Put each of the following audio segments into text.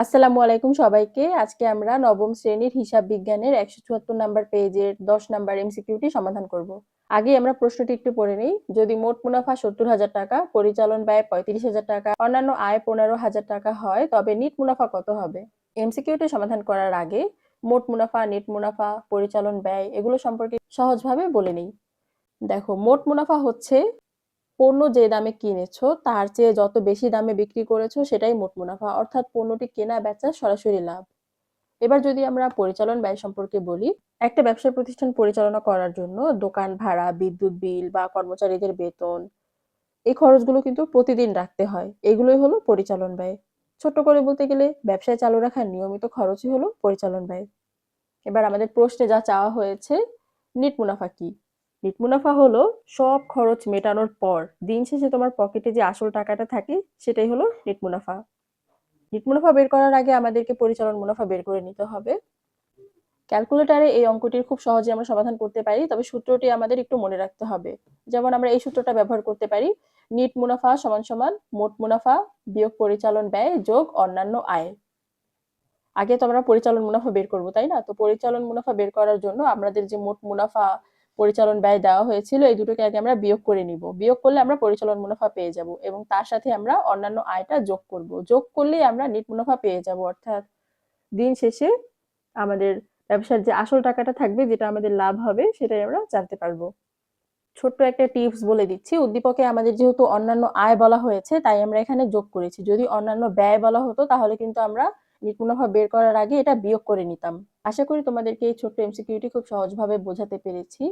আসসালামু আলাইকুম সবাইকে। আজকে আমরা নবম শ্রেণীর হিসাব বিজ্ঞানের ১৭৪ নাম্বার পেজের ১০ নাম্বার এমসিকিউটি সমাধান করব। আগে আমরা প্রশ্নটি একটু পড়ে নেই। যদি মোট মুনাফা ৭০,০০০ টাকা, পরিচালন ব্যয় ৩৫,০০০ টাকা, অন্যান্য আয় ১৫,০০০ টাকা হয়, তবে নিট মুনাফা কত হবে? এমসিকিউটি সমাধান করার আগে মোট মুনাফা, নেট মুনাফা, পরিচালন ব্যয় এগুলো সম্পর্কে সহজভাবে বলে নেই। দেখো, মোট মুনাফা হচ্ছে পণ্য যে দামে কিনেছো তার চেয়ে যত বেশি দামে বিক্রি করেছো সেটাই মোট মুনাফা, অর্থাৎ পণ্যটি কেনা বেচা সরাসরি লাভ। এবার যদি আমরা পরিচালন ব্যয় সম্পর্কে বলি, একটা ব্যবসা প্রতিষ্ঠান পরিচালনা করার জন্য দোকান ভাড়া, বিদ্যুৎ বিল বা কর্মচারীদের বেতন, এই খরচগুলো কিন্তু প্রতিদিন রাখতে হয়। এগুলোই হলো পরিচালন ব্যয়। ছোট্ট করে বলতে গেলে ব্যবসায় চালু রাখার নিয়মিত খরচই হলো পরিচালন ব্যয়। এবার আমাদের প্রশ্নে যা চাওয়া হয়েছে, নিট মুনাফা কি? নিট মুনাফা হলো সব খরচ মেটানোর পর দিন শেষে তোমার পকেটে যে আসল টাকাটা থাকে সেটাই হলো নিট মুনাফা। নিট মুনাফা বের করার আগে আমাদেরকে পরিচালন মুনাফা বের করে নিতে হবে। ক্যালকুলেটরে এই অঙ্কটির খুব সহজে আমরা সমাধান করতে পারি, তবে সূত্রটি আমাদের একটু মনে রাখতে হবে। যেমন আমরা এই সূত্রটা ব্যবহার করতে পারি, নিট মুনাফা সমান সমান মোট মুনাফা বিয়োগ পরিচালন ব্যয় যোগ অন্যান্য আয়। আগে তো আমরা পরিচালন মুনাফা বের করব, তাই না? তো পরিচালন মুনাফা বের করার জন্য আমাদের যে মোট মুনাফা, পরিচালন ব্যয় দেওয়া হয়েছিল এই দুটোকে আগে আমরা বিয়োগ করে নিব। বিয়োগ করলে আমরা পরিচালন মুনাফা পেয়ে যাব এবং তার সাথে আমরা অন্যান্য আয়টা যোগ করব। যোগ করলেই আমরা নিট মুনাফা পেয়ে যাব, অর্থাৎ দিন শেষে আমাদের ব্যবসার যে আসল টাকাটা থাকবে, যেটা আমাদের লাভ হবে, সেটাই আমরা জানতে পারবো। ছোট্ট একটা টিপস বলে দিচ্ছি, উদ্দীপকে আমাদের যেহেতু অন্যান্য আয় বলা হয়েছে তাই আমরা এখানে যোগ করেছি। যদি অন্যান্য ব্যয় বলা হতো তাহলে কিন্তু আমরা নিট মুনাফা বের করার আগে এটা বিয়োগ করে নিতাম। আশা করি তোমাদেরকে এই ছোট্ট এমসিকিউটি খুব সহজভাবে বোঝাতে পেরেছি।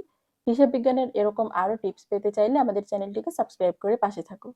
হিসাব বিজ্ঞানের এরকম আরো টিপস পেতে চাইলে আমাদের চ্যানেলটিকে সাবস্ক্রাইব করে পাশে থাকো।